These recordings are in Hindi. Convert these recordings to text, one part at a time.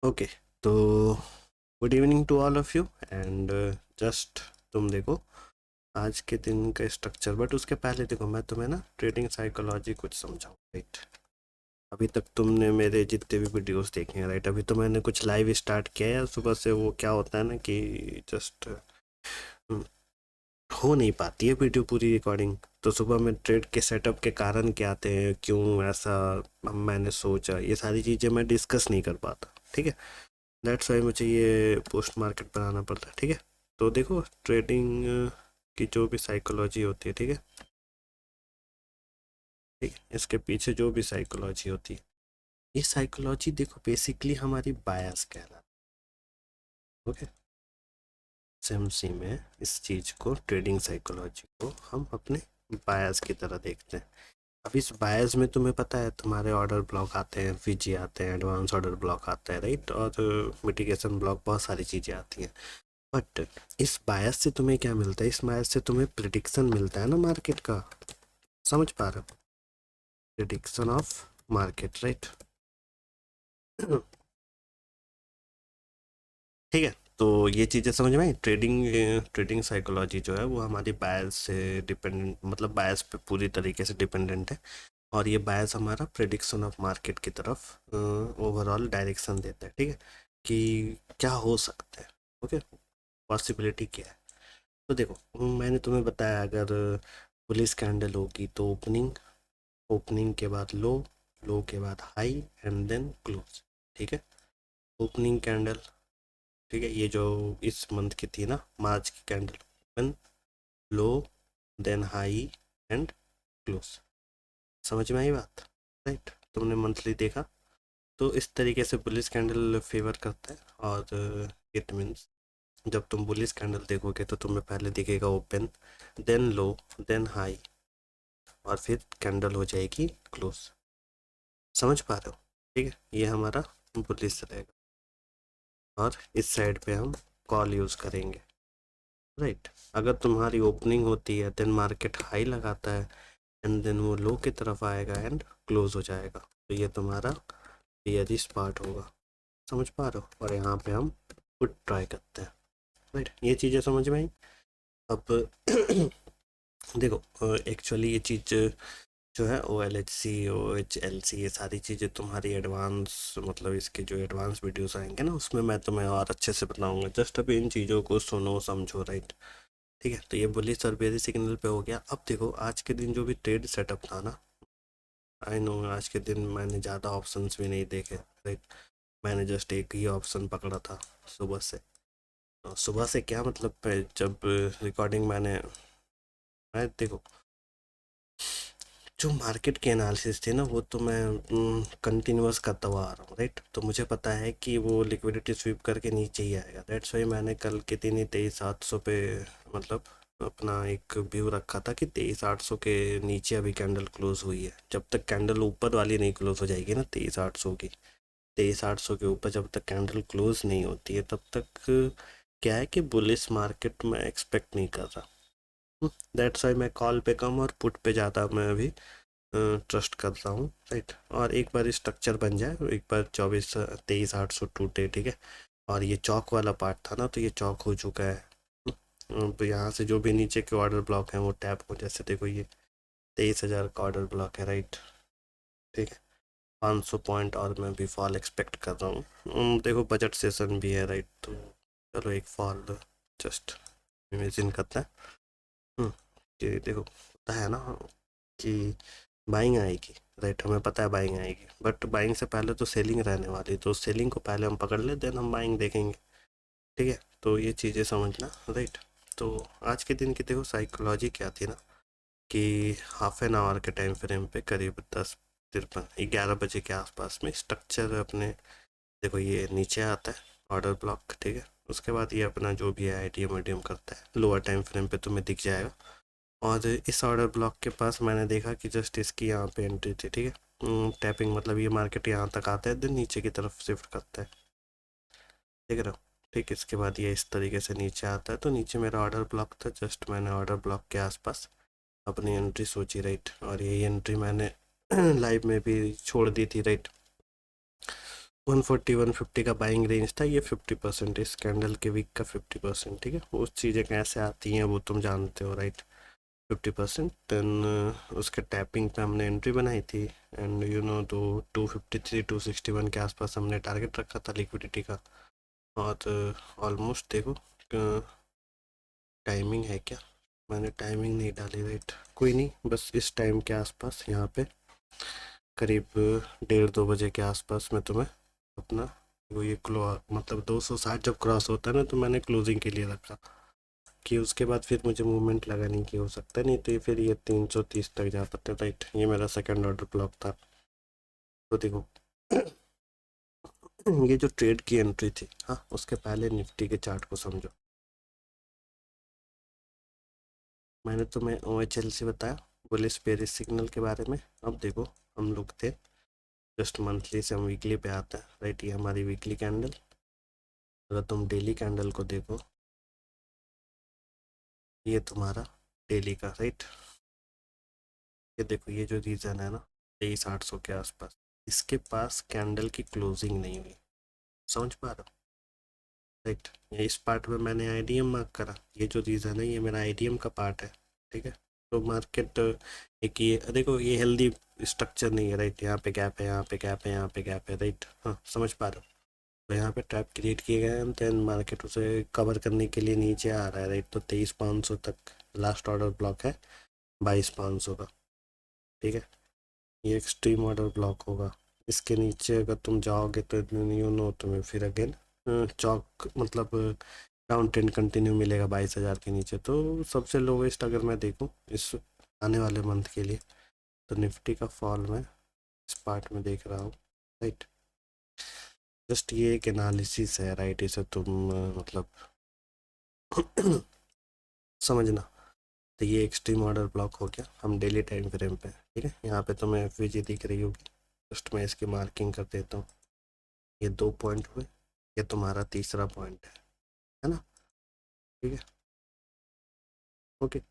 ओके। तो good evening to all of you and just तुम देखो आज के दिन का स्ट्रक्चर। बट उसके पहले देखो, मैं तुम्हें ना ट्रेडिंग साइकोलॉजी कुछ समझाऊँ, राइट? अभी तक तुमने मेरे जितने भी वीडियोस देखे हैं, राइट? अभी तो मैंने कुछ लाइव स्टार्ट किया है सुबह से। वो क्या होता है ना कि जस्ट हो नहीं पाती है वीडियो पूरी रिकॉर्डिंग। तो सुबह में ट्रेड के सेटअप के कारण क्या आते हैं, क्यों ऐसा मैंने सोचा, ये सारी चीज़ें मैं डिस्कस नहीं कर पाता, ठीक है? दैट्स वाई मुझे ये पोस्ट मार्केट बनाना पड़ता है, ठीक है? तो देखो, ट्रेडिंग की जो भी साइकोलॉजी होती है, ठीक है, ठीक है, इसके पीछे जो भी साइकोलॉजी होती है, ये साइकोलॉजी देखो बेसिकली हमारी बायस कहलाती है। ओके, सेमसी में इस चीज़ को, ट्रेडिंग साइकोलॉजी को हम अपने बायस की तरह देखते हैं। अब इस बायस में तुम्हें पता है, तुम्हारे ऑर्डर ब्लॉक आते हैं, वीजी आते हैं, एडवांस ऑर्डर ब्लॉक आता है, राइट? और मिटिगेशन ब्लॉक, बहुत सारी चीज़ें आती हैं। बट इस बायस से तुम्हें क्या मिलता है? इस बायस से तुम्हें प्रिडिक्शन मिलता है ना मार्केट का। समझ पा रहे हो? Prediction of market, right? ठीक है। तो ये चीज़ें समझ में आई। ट्रेडिंग साइकोलॉजी जो है वो हमारी बायस से डिपेंडेंट, मतलब बायस पे पूरी तरीके से डिपेंडेंट है। और ये बायस हमारा प्रिडिक्शन ऑफ मार्केट की तरफ ओवरऑल डायरेक्शन देता है, ठीक है, कि क्या हो सकता है। ओके, पॉसिबिलिटी क्या है। तो देखो, मैंने तुम्हें बताया, अगर बुलिश कैंडल होगी तो ओपनिंग, ओपनिंग के बाद लो, लो के बाद हाई एंड देन क्लोज, ठीक है? ओपनिंग कैंडल, ठीक है, ये जो इस मंथ की थी ना, मार्च की candle, open, low, then high and close. समझ में आई बात? राइट? तुमने मंथली देखा, तो इस तरीके से बुलिश कैंडल फेवर करता है। और इट मीन्स जब तुम बुलिश कैंडल देखोगे तो तुम्हें पहले दिखेगा open, then low, then high, और फिर कैंडल हो जाएगी क्लोज। समझ पा रहे हो? ठीक है, ये हमारा बुलिश रहेगा। और इस साइड पे हम कॉल यूज़ करेंगे, राइट? अगर तुम्हारी ओपनिंग होती है देन मार्केट हाई लगाता है, एंड देन वो लो की तरफ आएगा एंड क्लोज हो जाएगा। तो ये तुम्हारा बियरिश पार्ट होगा। समझ पा रहे हो? और यहाँ पे हम पुट ट्राई करते हैं, राइट? ये चीज़ें समझ में आई। अब देखो, एक्चुअली ये चीज़ जो है, O L H C, O H L C, ये सारी चीज़ें तुम्हारी एडवांस, मतलब इसके जो एडवांस वीडियोस आएंगे ना, उसमें मैं तुम्हें और अच्छे से बताऊंगा। जस्ट अभी इन चीज़ों को सुनो समझो, राइट? ठीक है, तो ये बुलिश और बेरिश सिग्नल पे हो गया। अब देखो, आज के दिन जो भी ट्रेड सेटअप था ना, आई नो आज के दिन मैंने ज़्यादा ऑप्शंस भी नहीं देखे, राइट? मैंने जस्ट एक ही ऑप्शन पकड़ा था सुबह से। सुबह से क्या मतलब, जब रिकॉर्डिंग मैं देखो, जो मार्केट के एनालिसिस थे ना, वो तो मैं कंटिन्यूअस करता हुआ आ रहा हूँ, राइट? तो मुझे पता है कि वो लिक्विडिटी स्वीप करके नीचे ही आएगा। दैट्स वाई मैंने कल के दिन ही 23,800 पे, मतलब अपना एक व्यू रखा था कि 23,800 के नीचे अभी कैंडल क्लोज हुई है। जब तक कैंडल ऊपर वाली नहीं क्लोज हो जाएगी ना 23,800 की, 23,800 के ऊपर जब तक कैंडल क्लोज नहीं होती है, तब तक क्या है कि बुलिश मार्केट में एक्सपेक्ट नहीं कर रहा। दैट्स वाई मैं कॉल पे कम और पुट पे ज़्यादा मैं अभी ट्रस्ट करता हूँ, राइट? और एक बार स्ट्रक्चर बन जाए, एक बार 23,800 टूटे, ठीक है, और ये चौक वाला पार्ट था ना, तो ये चौक हो चुका है। तो यहाँ से जो भी नीचे के ऑर्डर ब्लॉक हैं वो टैप हो, जैसे देखो ये 23,000 का ऑर्डर ब्लॉक है, राइट? ठीक है, 500 पॉइंट और मैं भी फॉल एक्सपेक्ट कर रहा हूँ। देखो बजट सेशन भी है, राइट? तो चलो एक फॉल जस्ट इमेजिन करते हैं। हम्म, कि देखो होता है ना कि बाइंग आएगी, राइट? हमें पता है बाइंग आएगी, बट बाइंग से पहले तो सेलिंग रहने वाली, तो सेलिंग को पहले हम पकड़ ले, देन हम बाइंग देखेंगे, ठीक है? तो ये चीज़ें समझना, राइट? तो आज के दिन की देखो साइकोलॉजी क्या थी ना, कि हाफ एन आवर के टाइम फ्रेम पे करीब 10:53 11 बजे के आसपास में स्ट्रक्चर अपने, देखो ये नीचे आता है ऑर्डर ब्लॉक, ठीक है? उसके बाद ये अपना जो भी है आईटीएम मीडियम करता है, लोअर टाइम फ्रेम पे तुम्हें दिख जाएगा। और इस ऑर्डर ब्लॉक के पास मैंने देखा कि जस्ट इसकी यहाँ पे एंट्री थी, ठीक है? टैपिंग मतलब ये मार्केट यहाँ तक आता है, देन नीचे की तरफ शिफ्ट करता है, देख रहे हो? ठीक, इसके बाद ये इस तरीके से नीचे आता है, तो नीचे मेरा ऑर्डर ब्लॉक था। जस्ट मैंने ऑर्डर ब्लॉक के आसपास अपनी एंट्री सोची, राइट? और यही एंट्री मैंने लाइव में भी छोड़ दी थी, राइट? 140 150 का बाइंग रेंज था, ये 50% इस कैंडल के वीक का 50%। ठीक है, वो चीज़ें कैसे आती हैं वो तुम जानते हो, राइट। 50%। देन उसके टैपिंग पे हमने एंट्री बनाई थी, एंड तो 253 261 के आसपास हमने टारगेट रखा था लिक्विडिटी का। और ऑलमोस्ट देखो, टाइमिंग है क्या, मैंने टाइमिंग नहीं डाली, राइट। कोई नहीं, बस इस टाइम के आसपास यहाँ पे करीब 1:30 2 बजे के आसपास मैं तुम्हें अपना वो ये क्लो मतलब 260 जब क्रॉस होता है ना, तो मैंने क्लोजिंग के लिए रखा कि उसके बाद फिर मुझे मूवमेंट लगा नहीं कि हो सकता है, नहीं तो ये फिर ये 330 तक जा सकते, राइट। ये मेरा सेकंड ऑर्डर ब्लॉक था। तो देखो ये जो ट्रेड की एंट्री थी, हाँ, उसके पहले निफ्टी के चार्ट को समझो। मैंने तुम्हें OHL से बताया, बुलिश बेरिश सिग्नल के बारे में। अब देखो, हम लोग थे जस्ट मंथली से हम वीकली पे आते हैं, राइट। ये हमारी वीकली कैंडल। अगर तुम डेली कैंडल को देखो, ये तुम्हारा डेली का, राइट। ये देखो, ये जो रीजन है ना, 23 800 के आसपास, इसके पास कैंडल की क्लोजिंग नहीं हुई। समझ पा रहे हो, राइट। ये इस पार्ट में मैंने आईडीएम मार्क करा, ये जो रीजन है ये मेरा आईडीएम का पार्ट है। ठीक है, तो मार्केट एक ये देखो, ये हेल्दी स्ट्रक्चर नहीं है, राइट। यहाँ पे गैप है, यहाँ पे गैप है, यहाँ पे गैप है, राइट। हाँ, समझ पा रहे हो। तो यहाँ पे ट्रैप क्रिएट किए गए हैं, देन मार्केट उसे कवर करने के लिए नीचे आ रहा है, राइट। तो 23 500 तक लास्ट ऑर्डर ब्लॉक है, 22 500 का। ठीक है, ये एक्सट्रीम ऑर्डर ब्लॉक होगा। इसके नीचे अगर तुम जाओगे तो तुम्हें फिर अगेन चौक मतलब डाउन ट्रेंड कंटिन्यू मिलेगा 22,000 के नीचे। तो सबसे लोवेस्ट अगर मैं देखूँ इस आने वाले मंथ के लिए, तो निफ्टी का फॉल मैं इस पार्ट में देख रहा हूँ, राइट। जस्ट ये एक एनालिसिस है, राइट। इसे तुम मतलब समझना। तो ये एक्सट्रीम ऑर्डर ब्लॉक हो गया, हम डेली टाइम फ्रेम पे हैं, ठीक है। यहाँ पे तुम्हें FVG दिख रही होगी, जस्ट मैं इसकी मार्किंग कर देता हूँ। ये 2 पॉइंट हुए, ये तुम्हारा तीसरा पॉइंट है ना। ठीक है, ओके।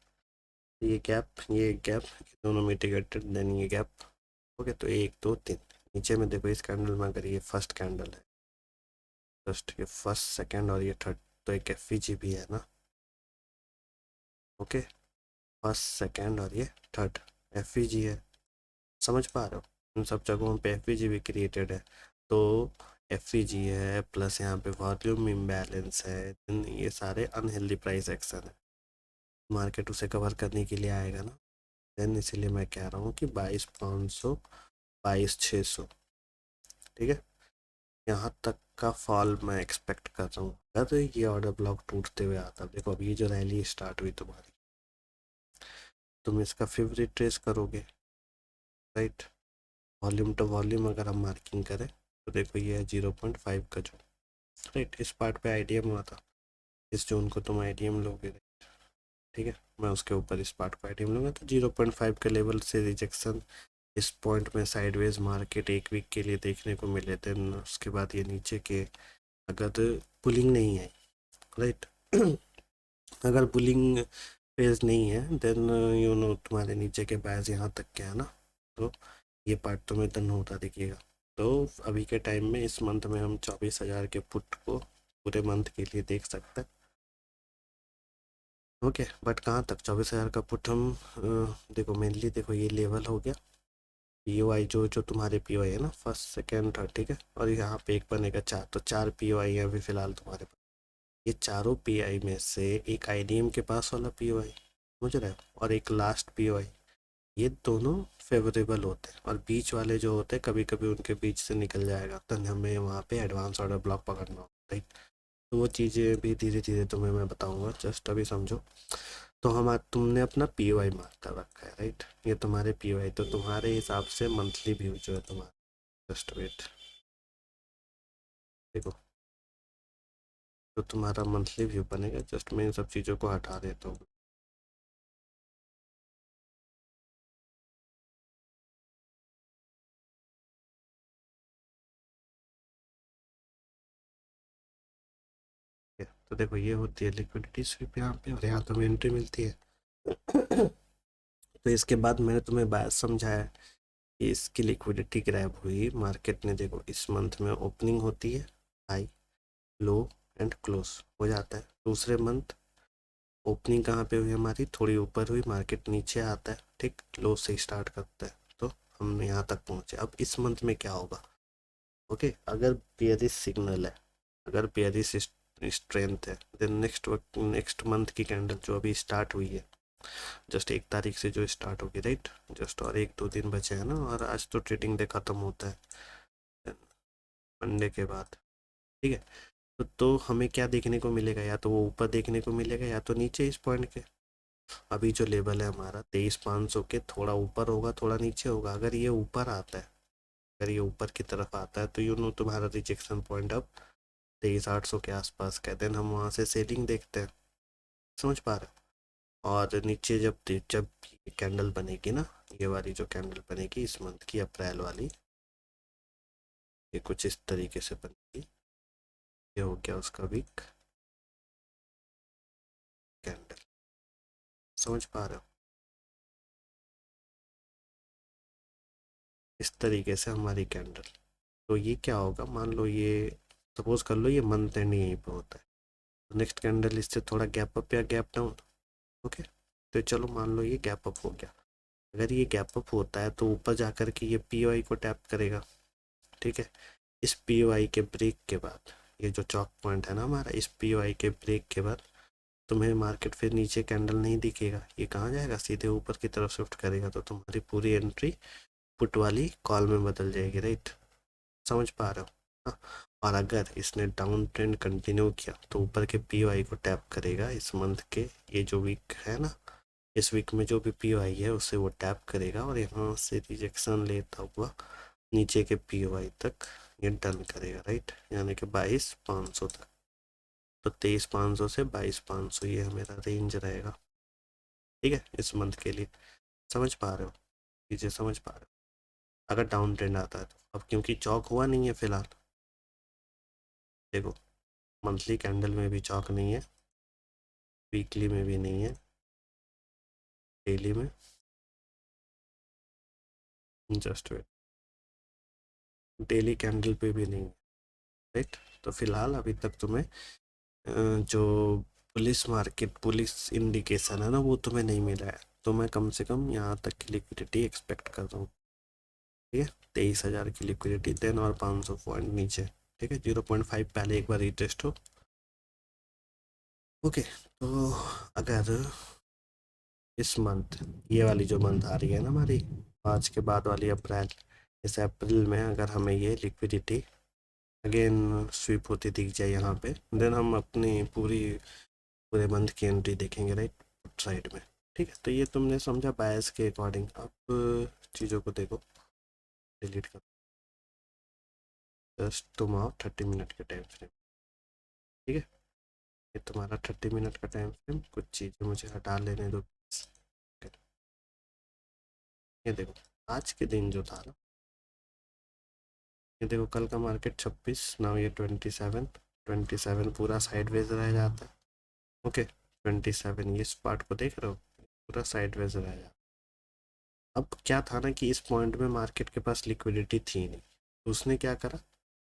ये गैप दोनों मिटिगेटेड, देन ये गैप। ओके, तो 1 2 3 नीचे में देखो, इस कैंडल में अगर ये फर्स्ट कैंडल है, जस्ट ये फर्स्ट सेकंड और ये थर्ड, तो एक FVG भी है ना। ओके, फर्स्ट सेकंड और ये थर्ड FVG है। समझ पा रहे हो, उन सब जगहों पे FVG भी क्रिएटेड है। तो FVG है प्लस यहाँ पे वॉल्यूम इम्बैलेंस है, ये सारे अनहेल्दी प्राइस एक्शन है। मार्केट उसे कवर करने के लिए आएगा ना, देन इसीलिए मैं कह रहा हूँ कि 22 500 22 600, ठीक है, यहाँ तक का फॉल मैं एक्सपेक्ट कर रहा हूँ। अगर ये ऑर्डर ब्लॉक टूटते हुए आता, देखो अभी ये जो रैली स्टार्ट हुई तुम्हारी, तुम इसका फेवरेट ट्रेस करोगे, राइट। वॉल्यूम टू वॉल्यूम अगर हम मार्किंग करें, तो देखो ये है 0.5 का जो, राइट। इस पार्ट पे आईडीएम हुआ था, इस जोन को तुम आईडीएम लोगे, ठीक है। मैं उसके ऊपर इस पार्ट को आईडीएम लूँगा, तो 0.5 के लेवल से रिजेक्शन इस पॉइंट में साइडवेज मार्केट 1 वीक के लिए देखने को मिले थे। उसके बाद ये नीचे के अगर पुलिंग नहीं है, राइट। अगर पुलिंग फेज नहीं है, देन तुम्हारे नीचे के बैच यहाँ तक के है ना, तो ये पार्ट तुम्हें डन होता दिखेगा। तो अभी के टाइम में इस मंथ में हम 24,000 के पुट को पूरे मंथ के लिए देख सकते हैं। ओके, बट कहाँ तक 24,000 का पुट हम देखो मेनली देखो, ये लेवल हो गया POI, जो जो तुम्हारे POI है ना, फर्स्ट सेकेंड थर्ड, ठीक है। और यहाँ पे एक बनेगा 4, तो 4 POI है अभी फ़िलहाल तुम्हारे पास। ये चारों PI में से एक IDM के पास वाला POI, समझ रहे हो, और एक लास्ट POI, ये दोनों फेवरेबल होते हैं। और बीच वाले जो होते हैं, कभी कभी उनके बीच से निकल जाएगा, तो हमें वहाँ पे एडवांस ऑर्डर ब्लॉक पकड़ना होता है, राइट। तो वो चीज़ें भी धीरे धीरे तुम्हें मैं बताऊँगा, जस्ट अभी समझो। तो हम तुमने अपना POI मार्क कर रखा है, राइट। ये तुम्हारे POI, तो तुम्हारे हिसाब से मंथली व्यू जो है तुम्हारा, जस्ट वेट, देखो तो तुम्हारा मंथली व्यू बनेगा, जस्ट मैं इन सब चीज़ों को हटा देता हूँ। ठीक है, तो देखो ये होती है लिक्विडिटी स्वीप यहाँ पे, और यहाँ तुम्हें एंट्री मिलती है। तो इसके बाद मैंने तुम्हें बात समझाया इसकी लिक्विडिटी ग्रैब हुई, मार्केट ने देखो इस मंथ में ओपनिंग होती है, हाई लो एंड क्लोज हो जाता है। दूसरे मंथ ओपनिंग कहाँ पे हुई हमारी, थोड़ी ऊपर हुई, मार्केट नीचे आता है, ठीक, लो से स्टार्ट करता है, तो हम यहाँ तक पहुँचे। अब इस मंथ में क्या होगा, ओके, अगर बेयरिश सिग्नल है, अगर बेयरिश स्ट्रेंथ है, देन नेक्स्ट मंथ की कैंडल जो अभी स्टार्ट हुई है, जस्ट 1 तारीख से जो स्टार्ट होगी, राइट, जस्ट और 1-2 दिन बचे हैं ना, और आज तो ट्रेडिंग डे खत्म होता है मंडे के बाद, ठीक है। तो हमें क्या देखने को मिलेगा, या तो वो ऊपर देखने को मिलेगा या तो नीचे इस पॉइंट के। अभी जो लेवल है हमारा 23,500 के, थोड़ा ऊपर होगा थोड़ा नीचे होगा। अगर ये ऊपर आता है, अगर ये ऊपर की तरफ आता है, तो तुम्हारा रिजेक्शन पॉइंट अब 23,800 के आसपास का है। देन हम वहाँ से सेलिंग देखते हैं, समझ पा रहे हो। और नीचे जब जब ये कैंडल बनेगी ना, ये वाली जो कैंडल बनेगी इस मंथ की, अप्रैल वाली, ये कुछ इस तरीके से बनेगी। ये हो गया उसका वीक कैंडल, समझ पा रहे हो। इस तरीके से हमारी कैंडल, तो ये क्या होगा, मान लो ये, सपोज कर लो ये मंथ एंड यहीं पे होता है, तो नेक्स्ट कैंडल इससे थोड़ा गैप अप या गैप डाउन, ओके। तो चलो मान लो ये गैप अप हो गया। अगर ये गैप अप होता है तो ऊपर जाकर के ये पी वाई को टैप करेगा, ठीक है। इस पी वाई के ब्रेक के बाद, ये जो चौक पॉइंट है ना हमारा, इस पी वाई के ब्रेक के बाद तुम्हें मार्केट फिर नीचे कैंडल नहीं दिखेगा, ये कहाँ जाएगा, सीधे ऊपर की तरफ शिफ्ट करेगा, तो तुम्हारी पूरी एंट्री पुट वाली कॉल में बदल जाएगी, राइट, समझ पा रहे हो। हाँ, और अगर इसने डाउन ट्रेंड कंटिन्यू किया तो ऊपर के पी वाई को टैप करेगा इस मंथ के, ये जो वीक है ना, इस वीक में जो भी पी वाई है उसे वो टैप करेगा, और यहाँ से रिजेक्शन लेता हुआ नीचे के पी वाई तक ये डन करेगा, राइट, यानी कि 22,500 तक। तो 23,500 से 22,500 ये मेरा रेंज रहेगा, ठीक है, इस मंथ के लिए। समझ पा रहे हो, चीज़ें समझ पा रहे हो। अगर डाउन ट्रेंड आता है तो, अब क्योंकि चौक हुआ नहीं है फिलहाल, देखो मंथली कैंडल में भी चौक नहीं है, वीकली में भी नहीं है, डेली में, जस्ट वेट, डेली कैंडल पे भी नहीं है, राइट। तो फिलहाल अभी तक तुम्हें जो पुलिस इंडिकेशन है ना, वो तुम्हें नहीं मिला है, तो मैं कम से कम यहाँ तक की लिक्विडिटी एक्सपेक्ट कर रहा हूँ, ठीक है। 23,000 की लिक्विडिटी, देन और 500 पॉइंट नीचे, ठीक है, 0.5 पहले एक बार रिटेस्ट हो, ओके। तो अगर इस मंथ, ये वाली जो मंथ आ रही है ना हमारी, मार्च के बाद वाली अप्रैल, इस अप्रैल में अगर हमें ये लिक्विडिटी अगेन स्वीप होती दिख जाए यहाँ पे, देन हम अपनी पूरे मंथ की एंट्री देखेंगे, राइट, साइड में, ठीक है। तो ये तुमने समझा बायस के अकॉर्डिंग। अब चीज़ों को देखो, डिलीट कर, जस्ट तुम आओ 30 मिनट के टाइम फ्रेम, ठीक है। ये तुम्हारा 30 मिनट का टाइम फ्रेम, कुछ चीज़ें मुझे हटा लेने दो। ये देखो आज के दिन जो था ना, ये देखो कल का मार्केट 26, नाउ ये 27 पूरा साइडवेज रह जाता है, ओके। 27 ये इस पार्ट को देख रहे हो, पूरा साइडवेज रह जाता है। अब क्या था ना कि इस पॉइंट में मार्केट के पास लिक्विडिटी थी नहीं, तो उसने क्या करा,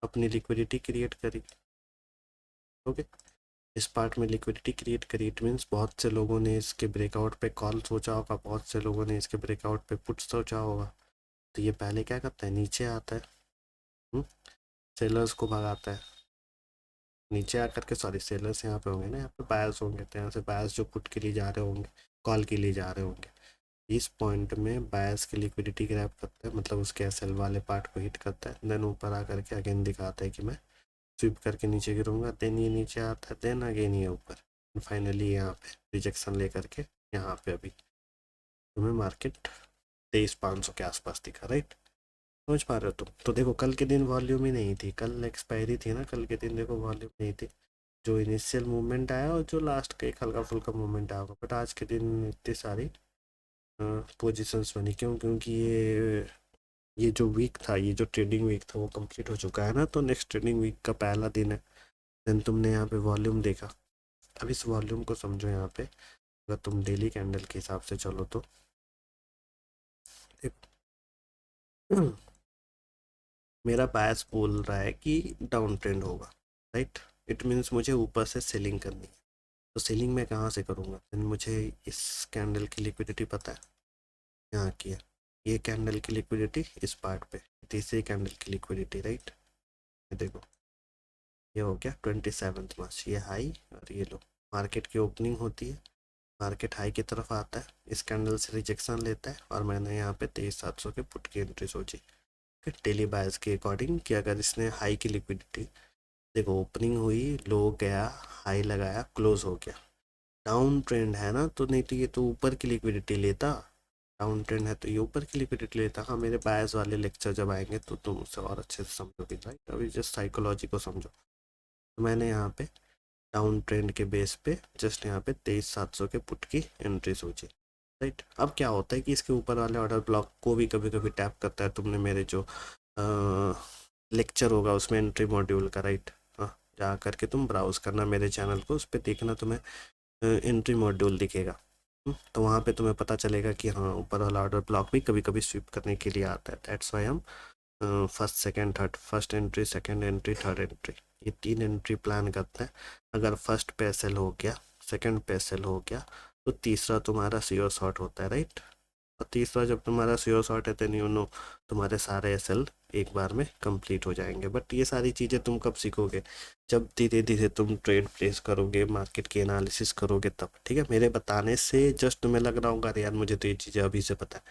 अपनी लिक्विडिटी क्रिएट करी, ओके। इस पार्ट में लिक्विडिटी क्रिएट करी, इट मीन्स बहुत से लोगों ने इसके ब्रेकआउट पे कॉल सोचा होगा, बहुत से लोगों ने इसके ब्रेकआउट पे पुट सोचा होगा। तो ये पहले क्या करता है, नीचे आता है, सेलर्स को भगाता है, नीचे आकर के, सॉरी सेलर्स यहाँ पे होंगे ना, यहाँ पे बायर्स होंगे, तो यहाँ से बायर्स जो पुट के लिए जा रहे होंगे, कॉल के लिए जा रहे होंगे, इस पॉइंट में बायर्स की लिक्विडिटी ग्रैब करता है, मतलब उसके एसएल वाले पार्ट को हिट करता है, देन ऊपर आकर के अगेन दिखाता है कि मैं स्विप करके नीचे गिरूंगा, देन ये नीचे आता है, देन अगेन ये ऊपर, फाइनली यहाँ पे रिजेक्शन लेकर के यहाँ पे अभी तुम्हें मार्केट 23,500 के आसपास दिखा, राइट, समझ पा रहे हो तुम। तो देखो कल के दिन वॉल्यूम ही नहीं थी, कल एक्सपायरी थी ना, कल के दिन देखो वॉल्यूम नहीं थी, जो इनिशियल मूवमेंट आया और जो लास्ट का एक हल्का फुल्का मूवमेंट आया होगा, बट आज के दिन इतनी सारी पोजीशंस बनी, क्यों, क्योंकि ये जो वीक था, ये जो ट्रेडिंग वीक था वो कंप्लीट हो चुका है ना, तो नेक्स्ट ट्रेडिंग वीक का पहला दिन है। देन तुमने यहाँ पे वॉल्यूम देखा, अब इस वॉल्यूम को समझो यहाँ पे, अगर तुम डेली कैंडल के हिसाब से चलो तो देखो मेरा बायस बोल रहा है कि डाउन ट्रेंड होगा, राइट। इट मीन्स मुझे ऊपर से सेलिंग करनी है। तो सेलिंग मैं कहाँ से करूँगा? देन मुझे इस कैंडल की लिक्विडिटी पता है, यहाँ की है। ये कैंडल की लिक्विडिटी इस पार्ट पे, तीसरी कैंडल की लिक्विडिटी, राइट। ये देखो, ये हो गया 27 मार्च, ये हाई और ये लो। मार्केट की ओपनिंग होती है, मार्केट हाई की तरफ आता है, इस कैंडल से रिजेक्शन लेता है और मैंने यहाँ पे 23,700 के पुट की एंट्री सोची डेली बायर्स के अकॉर्डिंग कि अगर इसने हाई की लिक्विडिटी, देखो ओपनिंग हुई, लो गया, हाई लगाया, क्लोज हो गया, डाउन ट्रेंड है ना, तो नहीं तो ये तो ऊपर की लिक्विडिटी लेता। डाउन ट्रेंड है तो ये ऊपर की लिक्विडिटी लेता। हाँ, मेरे बायर्स वाले लेक्चर जब आएंगे तो तुम उसे और अच्छे से समझोगे, राइट। अभी जस्ट साइकोलॉजी को समझो। तो मैंने यहाँ पे डाउन ट्रेंड के बेस पे जस्ट यहाँ पे 23,700 के पुट की एंट्री सोची, राइट। अब क्या होता है कि इसके ऊपर वाले ऑर्डर ब्लॉक को भी कभी कभी टैप करता है। तुमने मेरे जो लेक्चर होगा उसमें एंट्री मॉड्यूल का, राइट। हाँ, जा करके तुम ब्राउज करना मेरे चैनल को, उस पर देखना, तुम्हें एंट्री मॉड्यूल दिखेगा। तो वहाँ पे तुम्हें पता चलेगा कि हाँ, ऊपर वाला ऑर्डर ब्लॉक भी कभी कभी स्विप करने के लिए आता है। दैट्स वाई हम first second third, first entry, second entry, third entry, ये 3 एंट्री प्लान करते हैं। अगर फर्स्ट पे सेल हो गया, सेकंड पे सेल हो गया, तो तीसरा तुम्हारा श्योर शॉट होता है, राइट। और तीसरा जब तुम्हारा श्योर शॉट है, देन यू नो तुम्हारे सारे एसएल एक बार में कंप्लीट हो जाएंगे। बट ये सारी चीज़ें तुम कब सीखोगे? जब धीरे धीरे तुम ट्रेड प्लेस करोगे, मार्केट की एनालिसिस करोगे तब, ठीक है। मेरे बताने से जस्ट तुम्हें लग रहा होगा अरे यार मुझे तो ये चीज़ें अभी से पता है,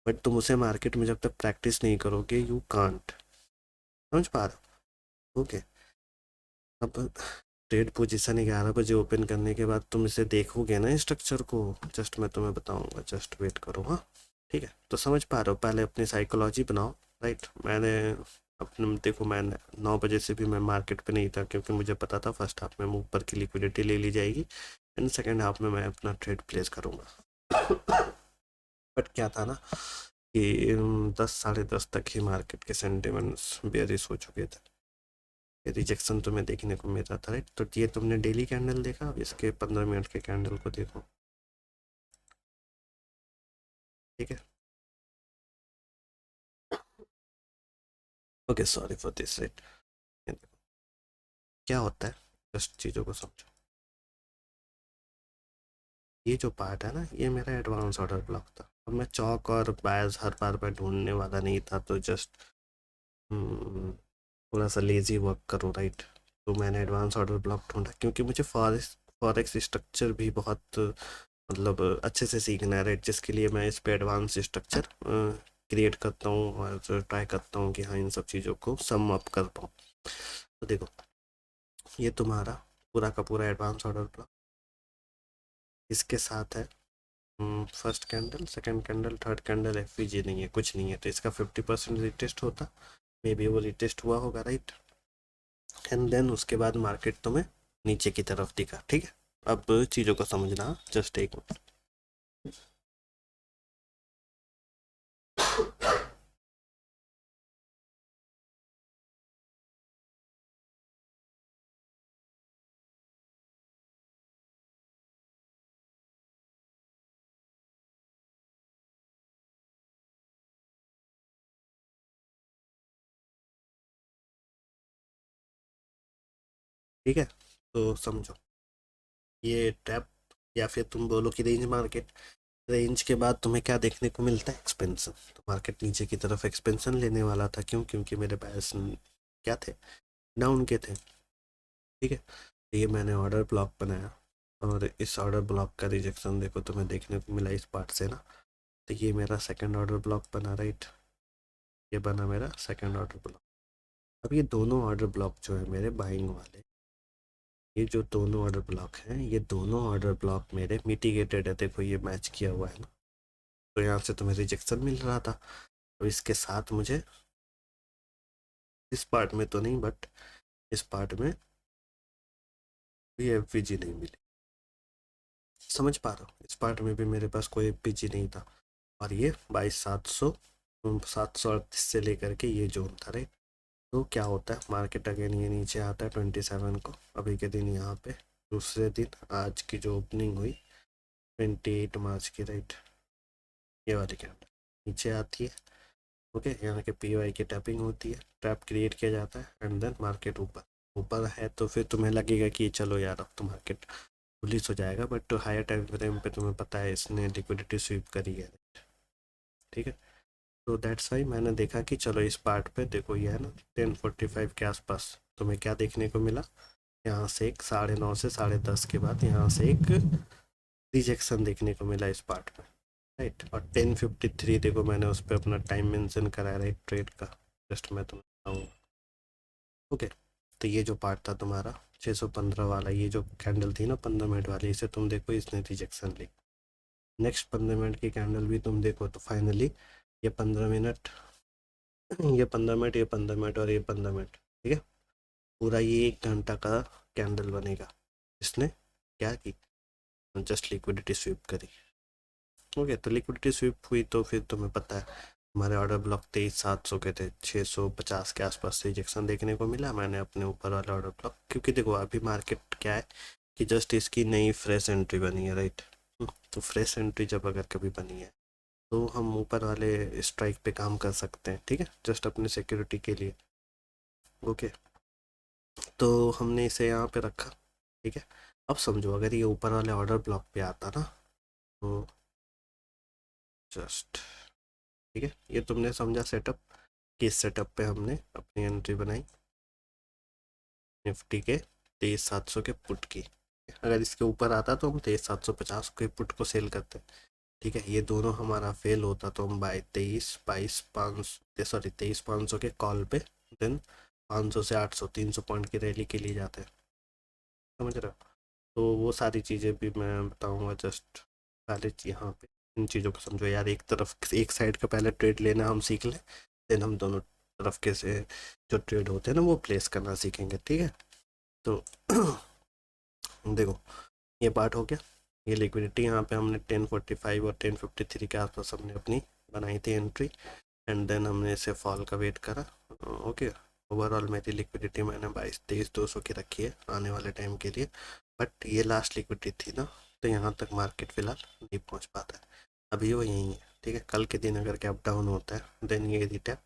बट तुम उसे मार्केट में जब तक प्रैक्टिस नहीं करोगे, यू कांट। समझ पा रहे हो? ओके। अब ट्रेड पोजीशन 11 बजे ओपन करने के बाद तुम इसे देखोगे ना स्ट्रक्चर को, जस्ट मैं तुम्हें बताऊंगा, जस्ट वेट करो। हाँ, ठीक है। तो समझ पा रहे हो? पहले अपनी साइकोलॉजी बनाओ, राइट। मैंने अपने, देखो मैं 9 बजे से भी मैं मार्केट पे नहीं था, क्योंकि मुझे पता था फर्स्ट हाफ में ऊपर की लिक्विडिटी ले ली जाएगी एंड सेकेंड हाफ में मैं अपना ट्रेड प्लेस करूँगा। बट क्या था ना कि 10 साढ़े 10 तक ही मार्केट के सेंटिमेंट्स बेयरिश हो चुके थे, रिजेक्शन तुम्हें देखने को मिल रहा था, राइट। तो ये तुमने डेली कैंडल देखा, अब इसके 15 मिनट के कैंडल को देखो, ठीक है। Okay, sorry for this, right. क्या होता है, जस्ट चीज़ों को समझो। ये जो पार्ट है ना, ये मेरा एडवांस ऑर्डर ब्लॉक था। अब मैं चौक और बायर्स हर बार मैं ढूंढने वाला नहीं था, तो जस्ट थोड़ा सा लेजी वर्क करो, राइट। तो मैंने एडवांस ऑर्डर ब्लॉक ढूंढा, क्योंकि मुझे फॉरेक्स फॉरेक्स स्ट्रक्चर भी बहुत मतलब अच्छे से सीखना है, राइट। जिसके लिए मैं इस पे एडवांस स्ट्रक्चर क्रिएट करता हूँ और ट्राई करता हूँ कि हाँ, इन सब चीज़ों को सम अप कर पाऊँ। तो देखो, ये तुम्हारा पूरा का पूरा एडवांस ऑर्डर ब्लॉक, इसके साथ है first candle, second candle, third candle, FVG नहीं है, कुछ नहीं है, तो इसका 50% रिटेस्ट होता, मे बी वो रिटेस्ट हुआ होगा, राइट। एंड देन उसके बाद मार्केट तुम्हें नीचे की तरफ दिखा, ठीक है। अब चीज़ों को समझना, जस्ट एक मिनट। ठीक है, तो समझो, ये ट्रैप, या फिर तुम बोलो कि रेंज मार्केट। रेंज के बाद तुम्हें क्या देखने को मिलता है? एक्सपेंशन। तो मार्केट नीचे की तरफ एक्सपेंशन लेने वाला था, क्यों? क्योंकि मेरे बायर्स क्या थे, डाउन के थे, ठीक है। तो ये मैंने ऑर्डर ब्लॉक बनाया, और इस ऑर्डर ब्लॉक का रिजेक्शन देखो तुम्हें देखने को मिला इस पार्ट से ना। तो ये मेरा सेकंड ऑर्डर ब्लॉक बना, राइट। ये बना मेरा सेकंड ऑर्डर ब्लॉक। अब ये दोनों ऑर्डर ब्लॉक जो है मेरे बाइंग वाले, ये जो दोनों ऑर्डर ब्लॉक हैं, ये दोनों ऑर्डर ब्लॉक मेरे मिटिगेटेड है। देखो ये मैच किया हुआ है ना, तो यहाँ से तुम्हें रिजेक्शन मिल रहा था। अब इसके साथ मुझे इस पार्ट में तो नहीं, बट इस पार्ट में भी एफवीजी नहीं मिली। समझ पा रहा हूँ? इस पार्ट में भी मेरे पास कोई एफवीजी नहीं था, और ये 22,700 738 से लेकर के ये जोन था, राइट। तो क्या होता है, मार्केट अगेन ये नीचे आता है 27 को, अभी के दिन यहाँ पे दूसरे दिन, आज की जो ओपनिंग हुई 28 मार्च की, राइट। ये वाली कैंडल नीचे आती है, ओके, यहाँ के पी की टैपिंग होती है, ट्रैप क्रिएट किया जाता है एंड देन मार्केट ऊपर ऊपर है तो फिर तुम्हें लगेगा कि चलो यार अब तो मार्केट पुलिस हो जाएगा, बट हायर टाइम फ्रेम पे तुम्हें पता है इसने लिक्विडिटी स्वीप करी है। ठीक है, तो दैट्स वाई मैंने देखा कि चलो इस पार्ट पे देखो, ये है ना 10:45 के आसपास तुम्हें क्या देखने को मिला, यहाँ से एक 9:30 से 10:30 के बाद यहाँ से एक रिजेक्शन देखने को मिला इस पार्ट में, राइट। और 10:53 देखो मैंने उस पर अपना टाइम मेंशन करा है राइट ट्रेड का, जस्ट मैं तुम्हें बताऊँगा। ओके, तो ये जो पार्ट था तुम्हारा 615 वाला, ये जो कैंडल थी ना 15 मिनट वाली, इसे तुम देखो इसने रिजेक्शन ली। नेक्स्ट 15 मिनट की कैंडल भी तुम देखो तो फाइनली ये 15 मिनट, ये 15 मिनट, ये 15 मिनट और ये 15 मिनट, ठीक है, पूरा ये 1 घंटा का कैंडल बनेगा। इसने क्या की, जस्ट लिक्विडिटी स्वीप करी। ओके, तो लिक्विडिटी स्वीप हुई तो फिर तुम्हें पता है हमारे ऑर्डर ब्लॉक 23,700 के थे, 650 के आसपास रिजेक्शन देखने को मिला। मैंने अपने ऊपर वाला ऑर्डर ब्लॉक, क्योंकि देखो अभी मार्केट क्या है कि जस्ट इसकी नई फ्रेश एंट्री बनी है राइट, तो फ्रेश एंट्री जब अगर कभी बनी है तो हम ऊपर वाले स्ट्राइक पे काम कर सकते हैं, ठीक है, जस्ट अपनी सिक्योरिटी के लिए। ओके, तो हमने इसे यहाँ पे रखा, ठीक है। अब समझो अगर ये ऊपर वाले ऑर्डर ब्लॉक पे आता ना, तो जस्ट, ठीक है, ये तुमने समझा सेटअप, कि इस सेटअप पे हमने अपनी एंट्री बनाई निफ्टी के 23,700 के पुट की। अगर इसके ऊपर आता तो हम 23,750 के पुट को सेल करते, ठीक है। ये दोनों हमारा फेल होता तो हम बाई 23,500 के कॉल पे देन 500 से 800 300 पॉइंट की रैली के लिए जाते हैं, समझ रहे हो। तो वो सारी चीज़ें भी मैं बताऊंगा, जस्ट पहले यहाँ पे इन चीज़ों को समझो यार, एक तरफ एक साइड का पहले ट्रेड लेना हम सीख लें, देन हम दोनों तरफ के से जो ट्रेड होते हैं ना वो प्लेस करना सीखेंगे, ठीक है। तो देखो ये पार्ट हो गया, ये लिक्विडिटी यहाँ पे हमने 10:45 और 10:53 के आसपास हमने अपनी बनाई थी एंट्री, एंड देन हमने इसे फॉल का वेट करा। ओके, ओवरऑल मेरी लिक्विडिटी मैंने 22-23,200 की रखी है आने वाले टाइम के लिए, बट ये लास्ट लिक्विडिटी थी ना, तो यहाँ तक मार्केट फिलहाल नहीं पहुँच पाता है, अभी वो यहीं है, ठीक है। कल के दिन अगर कैप डाउन होता है देन ये रिटैप,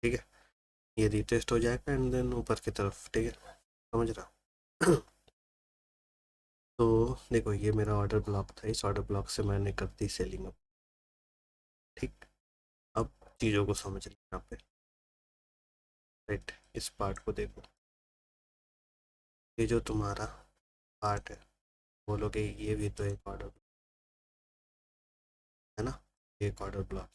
ठीक है, ये रिटेस्ट हो जाएगा एंड देन ऊपर की तरफ, ठीक है, समझ रहा हूँ। तो देखो ये मेरा ऑर्डर ब्लॉक था, इस ऑर्डर ब्लॉक से मैंने कर दी सेलिंग अप, ठीक। अब चीज़ों को समझ लें यहाँ पे, राइट, इस पार्ट को देखो, ये जो तुम्हारा पार्ट है, बोलोगे ये भी तो एक ऑर्डर है ना, एक ऑर्डर ब्लॉक,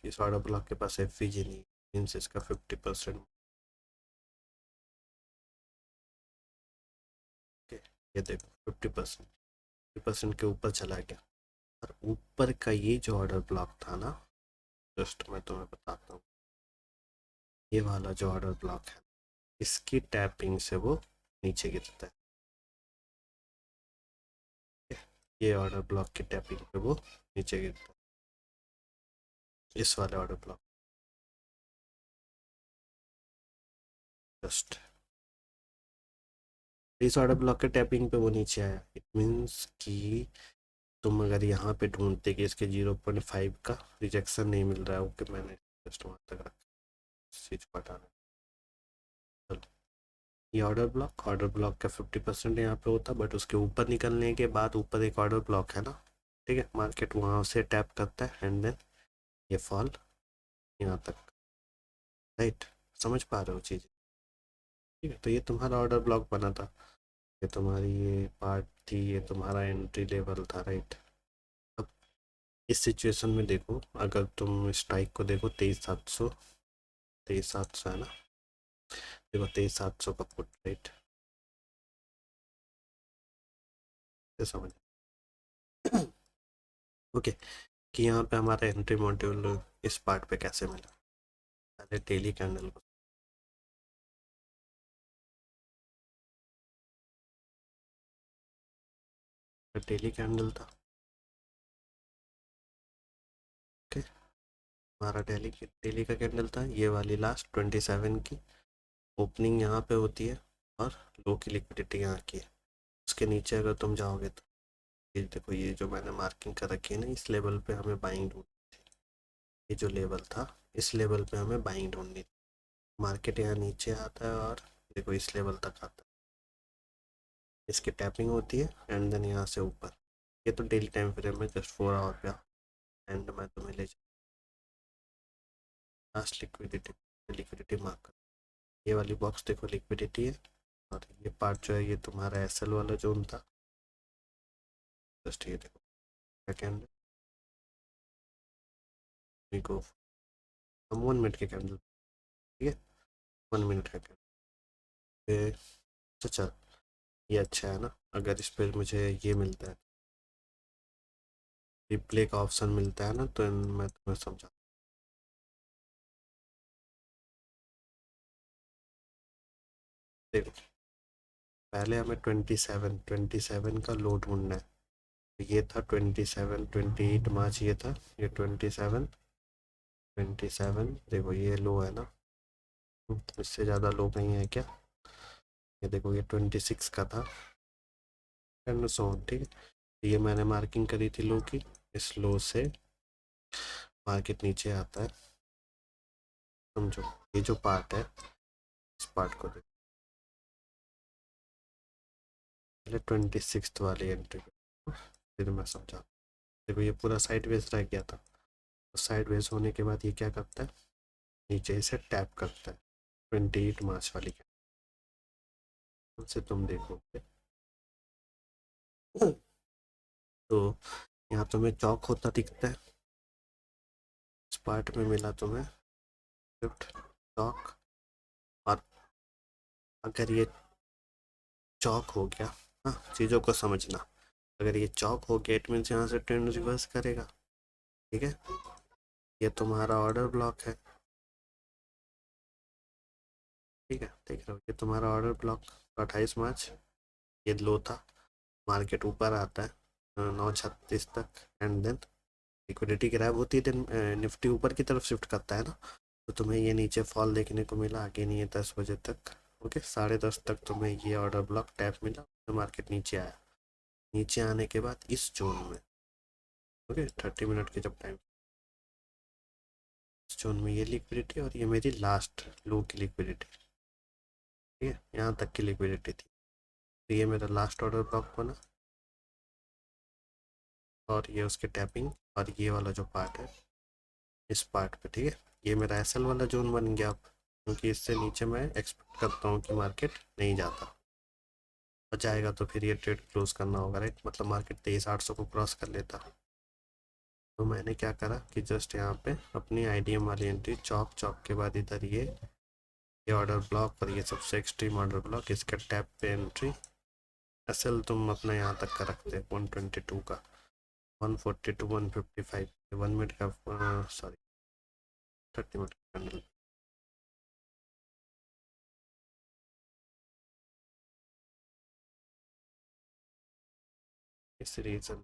इस ऑर्डर ब्लॉक के पास एफ नहीं, मीन्स इसका 50%, ये देखो 50% के ऊपर चला गया। और ऊपर का ये जो ऑर्डर ब्लॉक था ना, जस्ट मैं तुम्हें बताता हूँ, ये वाला जो ऑर्डर ब्लॉक है इसकी टैपिंग से वो नीचे गिरता है, ये ऑर्डर ब्लॉक की टैपिंग पे वो नीचे गिरता है, इस वाले ऑर्डर ब्लॉक, जस्ट इस ऑर्डर ब्लॉक के टैपिंग पे वो नीचे आया, इट मीन्स कि तुम अगर यहाँ पे ढूंढते कि इसके 0.5 का रिजेक्शन नहीं मिल रहा है, ओके मैंने जस्ट वहाँ तक रखा, स्विच हटाना, चलो ये ऑर्डर ब्लॉक का 50% यहाँ पे होता, बट उसके ऊपर निकलने के बाद ऊपर एक ऑर्डर ब्लॉक है ना, ठीक है, मार्केट वहाँ से टैप करता है एंड देन ये फॉल यहाँ तक, राइट, समझ पा रहे हो चीज़, ठीक है। तो ये तुम्हारा ऑर्डर ब्लॉक बना था, ये तुम्हारी ये पार्ट थी, ये तुम्हारा एंट्री लेवल था, राइट। अब इस सिचुएशन में देखो, अगर तुम स्ट्राइक को देखो 23,700 है ना, देखो 23,700 का पुट, राइट, ये समझ। ओके, कि यहाँ पे हमारा एंट्री मॉड्यूल इस पार्ट पे कैसे मिला, पहले डेली कैंडल को, डेली कैंडल था, ओके, हमारा डेली का कैंडल था, ये वाली लास्ट 27 की ओपनिंग यहाँ पे होती है और लो की लिक्विडिटी यहाँ की है, उसके नीचे अगर तुम जाओगे तो ये देखो, ये जो मैंने मार्किंग कर रखी है ना, इस लेवल पे हमें बाइंग ढूंढ, ये जो लेवल था, इस लेवल पे हमें बाइंग ढूंढनी थी। मार्केट यहाँ नीचे आता है और देखो इस लेवल तक आता है, इसकी टैपिंग होती है एंड देन यहाँ से ऊपर। ये तो डेली टाइम फ्रेम में जस्ट 4 आवर पे एंड मैं तुम्हें ले लास्ट लिक्विडिटी, लिक्विडिटी मार्कर। ये वाली बॉक्स देखो लिक्विडिटी है, और ये पार्ट जो है ये तुम्हारा एसएल वाला जोन था। जस्ट ये देखो सेकेंड को हम 1 मिनट के कैंडल, ठीक है, 1 मिनट का कैंडल। तो चल, ये अच्छा है ना। अगर इस पर मुझे ये मिलता है, रिप्ले का ऑप्शन मिलता है ना, तो मैं तुम्हें समझा। देखो पहले हमें 27 का लो ढूंढना है। ये था 27, 28 मार्च ये था, ये 27 देखो ये लो है ना, इससे ज़्यादा लो नहीं है क्या? ये देखो ये 26 का था एंड सो ऑन, ठीक है। ये मैंने मार्किंग करी थी लो की, इस लो से मार्केट नीचे आता है, समझो। ये जो पार्ट है, इस पार्ट को देखो, पहले 26 वाली एंट्री, फिर मैं समझा। देखो ये पूरा साइड वेज रह गया था, तो साइड वेज होने के बाद ये क्या करता है, नीचे इसे टैप करता है 28 मार्च वाली कैंडल से, तुम देखोगे तो यहाँ तुम्हें चौक होता दिखता है। इस पार्ट में मिला तुम्हें स्विफ्ट चौक, और अगर ये चौक हो गया, हाँ चीज़ों को समझना, अगर ये चौक हो गया इट मीन्स यहाँ से ट्रेंड रिवर्स करेगा, ठीक है। ये तुम्हारा ऑर्डर ब्लॉक है, ठीक है, देख रहे हो, ये तुम्हारा ऑर्डर ब्लॉक 28 मार्च, ये लो था। मार्केट ऊपर आता है 9:36 तक एंड देन लिक्विडिटी ग्रैब होती है, देन निफ्टी ऊपर की तरफ शिफ्ट करता है ना, तो तुम्हें ये नीचे फॉल देखने को मिला, आगे नहीं है 10 बजे तक, ओके 10:30 तक तुम्हें ये ऑर्डर ब्लॉक टैप मिला, तो मार्केट नीचे आया। नीचे आने के बाद इस जोन में, ओके 30 मिनट के जब टाइम, इस जोन में ये लिक्विडिटी और ये मेरी लास्ट लो की लिक्विडिटी, ठीक है, यहाँ तक की लिक्विडिटी थी, तो ये मेरा लास्ट ऑर्डर ब्लॉक बना, और ये उसके टैपिंग, और ये वाला जो पार्ट है इस पार्ट पे, ठीक है, ये मेरा एसएल वाला जोन बन गया अब, क्योंकि इससे नीचे मैं एक्सपेक्ट करता हूँ कि मार्केट नहीं जाता, और जाएगा तो फिर ये ट्रेड क्लोज करना होगा, राइट, मतलब मार्केट 23,800 को क्रॉस कर लेता। तो मैंने क्या करा कि जस्ट यहाँ पे अपनी आईडीएम वाली एंट्री, चौक चौक के बाद इधर ये ऑर्डर ब्लॉक और ये सबसे एक्सट्रीम ऑर्डर ब्लॉक, इसके टैप पे एंट्री। एसएल तुम अपना यहाँ तक का रखते हैं 122 का, 142 155, 1 मिनट का, सॉरी 30 मिनट का कैंडल। इस रीजन,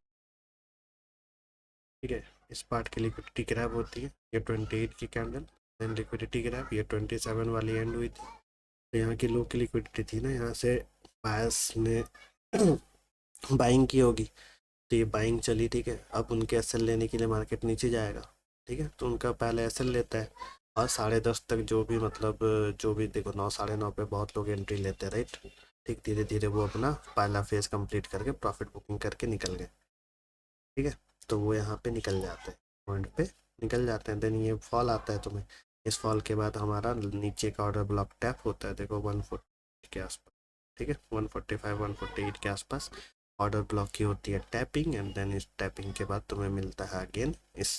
ठीक है, इस पार्ट की लिक्विडिटी ग्रैब होती है, ये 28 की कैंडल, देन लिक्विडिटी ग्रैब, ये 27 वाली एंड हुई थी, तो यहाँ की लो की लिक्विडिटी थी ना, यहाँ से बायस ने बाइंग की होगी, तो ये बाइंग चली, ठीक है। अब उनके एसएल लेने के लिए मार्केट नीचे जाएगा, ठीक है, तो उनका पहले एसएल लेता है, और 10:30 तक जो भी मतलब, जो भी देखो 9 9:30 पे बहुत लोग एंट्री लेते हैं, राइट, ठीक, धीरे धीरे वो अपना पहला फेज कंप्लीट करके प्रॉफिट बुकिंग करके निकल गए, ठीक है। तो वो यहाँ पे निकल जाते हैं, पॉइंट पे निकल जाते हैं, देन ये फॉल आता है तुम्हें, इस फॉल के बाद हमारा नीचे का ऑर्डर ब्लॉक टैप होता है, देखो 140 के आसपास, ठीक है, 145 148 के आसपास ऑर्डर ब्लॉक की होती है टैपिंग, एंड देन इस टैपिंग के बाद तुम्हें मिलता है अगेन इस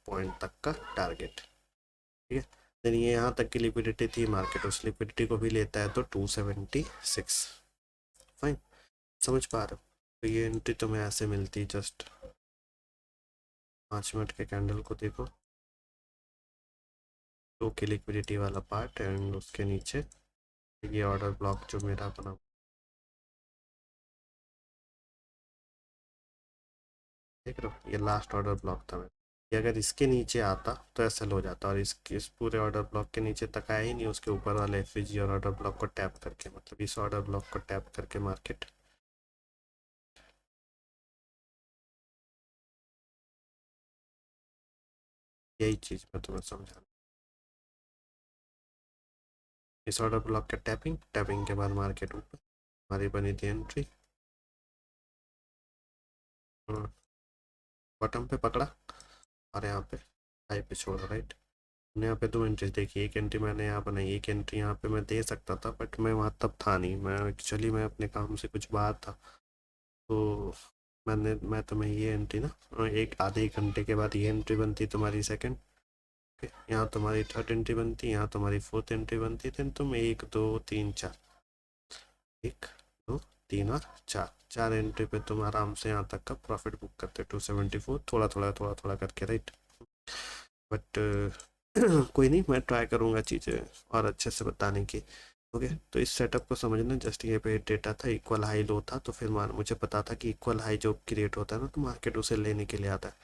पॉइंट तक का टारगेट, ठीक है। देन ये यहाँ तक की लिक्विडिटी थी, मार्केट उस लिक्विडिटी को भी लेता है, तो 276, फाइन, समझ पा रहे हो। तो ये एंट्री तुम्हें ऐसे मिलती, जस्ट 5 मिनट के कैंडल को देखो, तो की लिक्विडिटी वाला पार्ट एंड उसके नीचे ये ऑर्डर ब्लॉक जो मेरा बना, देख रहे हो, ये लास्ट ऑर्डर ब्लॉक था मेरा, ये अगर इसके नीचे आता तो ऐसा हो जाता, और इस पूरे ऑर्डर ब्लॉक के नीचे तक आया ही नहीं, उसके ऊपर वाले एफजी और ऑर्डर ब्लॉक को टैप करके, मतलब इस ऑर्डर ब्लॉक को टैप करके मार्केट यही चीज़ मैं तुम्हें समझा। इस ऑर्डर ब्लॉक का टैपिंग, टैपिंग के बाद मार्केट ऊपर, हमारी बनी थी एंट्री, बॉटम पे पकड़ा और यहाँ पे हाई पे छोड़ा, राइट। मैंने यहाँ पे दो एंट्रीज देखी, एक एंट्री मैंने यहाँ बनाई, एक एंट्री यहाँ पे मैं दे सकता था बट मैं वहाँ तब था नहीं, मैं एक्चुअली मैं अपने काम से कुछ बाहर था। तो मैं तुम्हें ये एंट्री ना, एक आधे एक घंटे के बाद ये एंट्री बनती तुम्हारी सेकंड, यहाँ तुम्हारी थर्ड एंट्री बनती, यहाँ तुम्हारी फोर्थ एंट्री बनती, देन तुम एक दो तीन चार, एक दो तीन और चार, चार एंट्री पे तुम आराम से यहाँ तक का प्रॉफिट बुक करते 274, थोड़ा थोड़ा करके, राइट। बट कोई नहीं, मैं ट्राई करूँगा चीज़ें और अच्छे से बताने की। ओके, तो इस सेटअप को समझना, जस्ट ये पे डेटा था, इक्वल हाई लो था, तो फिर मान मुझे पता था कि इक्वल हाई जो क्रिएट होता है ना, तो मार्केट उसे लेने के लिए आता है।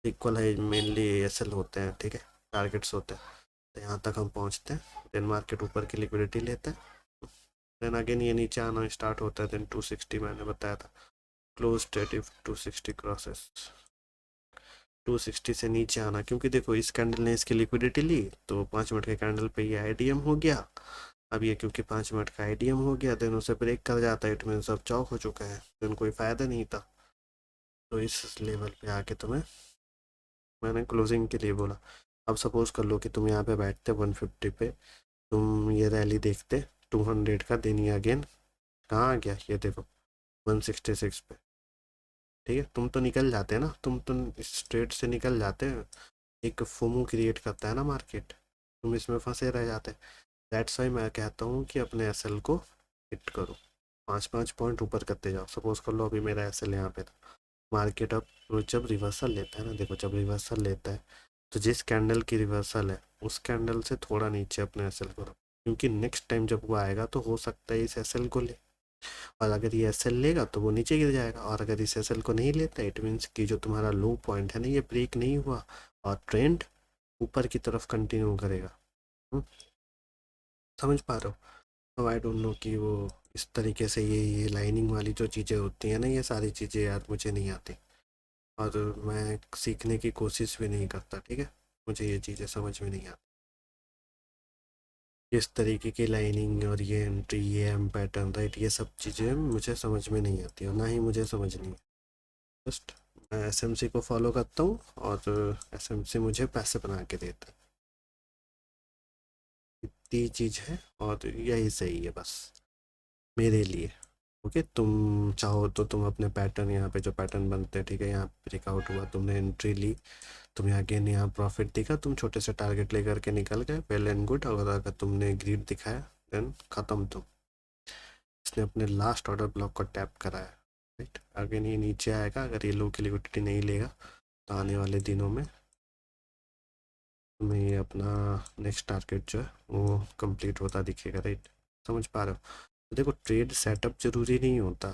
इक्वल हाई मेनली एएसएल होते हैं, ठीक है, टारगेट्स होते हैं। तो यहाँ तक हम पहुँचते हैं, देन मार्केट ऊपर की लिक्विडिटी लेता है, देन अगेन ये नीचे आना स्टार्ट होता है, देन 260 मैंने बताया था क्लोज डेट इफ 260 क्रॉसेस, 260 से नीचे आना, क्योंकि देखो इस कैंडल ने इसकी लिक्विडिटी ली तो 5 मिनट के कैंडल पे ये आईडीएम हो गया। अब ये क्योंकि 5 मिनट का आईडीएम हो गया, देन उसे ब्रेक कर जाता है, इट मीन सब चौक हो चुका है, देन कोई फ़ायदा नहीं था। तो इस लेवल पे आके तुम्हें मैंने क्लोजिंग के लिए बोला। अब सपोज कर लो कि तुम यहाँ पे बैठते 150 पे, तुम ये रैली देखते 200 का, दिन ये अगेन कहाँ आ गया, ये देखो 166 पे, ठीक है, तुम तो निकल जाते हैं ना, तुम तो स्ट्रेट से निकल जाते हैं। एक फोमो क्रिएट करता है ना मार्केट, तुम इसमें फंसे रह जाते हैं। दैट्स वाई मैं कहता हूँ कि अपने एसएल को हिट करो, 5 5 पॉइंट ऊपर करते जाओ। सपोज कर लो अभी मेरा एसएल यहाँ पे था, मार्केट अब जब रिवर्सल लेता है ना, देखो जब रिवर्सल लेता है तो जिस कैंडल की रिवर्सल है उस कैंडल से थोड़ा नीचे अपने एसएल को रखो, क्योंकि नेक्स्ट टाइम जब वो आएगा तो हो सकता है इस एसएल को ले, और अगर ये एसएल लेगा तो वो नीचे गिर जाएगा, और अगर इस एसएल को नहीं लेता इट मीन्स कि जो तुम्हारा लो पॉइंट है ना ये ब्रेक नहीं हुआ और ट्रेंड ऊपर की तरफ कंटिन्यू करेगा। हम्म, समझ पा रहे हो। अब आई डोंट नो कि वो इस तरीके से ये लाइनिंग वाली जो चीज़ें होती हैं ना, ये सारी चीज़ें यार मुझे नहीं आती, और मैं सीखने की कोशिश भी नहीं करता, ठीक है, मुझे ये चीज़ें समझ में नहीं आती, इस तरीके की लाइनिंग और ये एंट्री ये एम पैटर्न, राइट, ये सब चीज़ें मुझे समझ में नहीं आती और ना ही मुझे समझनी है। जस्ट मैं एसएमसी को फॉलो करता हूँ और एसएमसी मुझे पैसे बना के देता है, इतनी चीज़ है और यही सही है बस मेरे लिए। ओके, तुम चाहो तो तुम अपने पैटर्न, यहाँ पे जो पैटर्न बनते हैं, ठीक है, यहाँ ब्रेकआउट हुआ, तुमने एंट्री ली, तुम्हें अगेन यहाँ प्रॉफिट दिखा, तुम छोटे से टारगेट लेकर के निकल गए, वेल एंड गुड। और अगर तुमने ग्रीड दिखाया देन ख़त्म, तुम इसने अपने लास्ट ऑर्डर ब्लॉक को टैप कराया, राइट। अगेन ये नीचे आएगा, अगर ये लो की लिक्विडिटी नहीं लेगा तो आने वाले दिनों में तुम्हें ये अपना नेक्स्ट टारगेट जो है वो कंप्लीट होता दिखेगा, राइट। समझ पा रहे हो। तो देखो ट्रेड सेटअप जरूरी नहीं होता,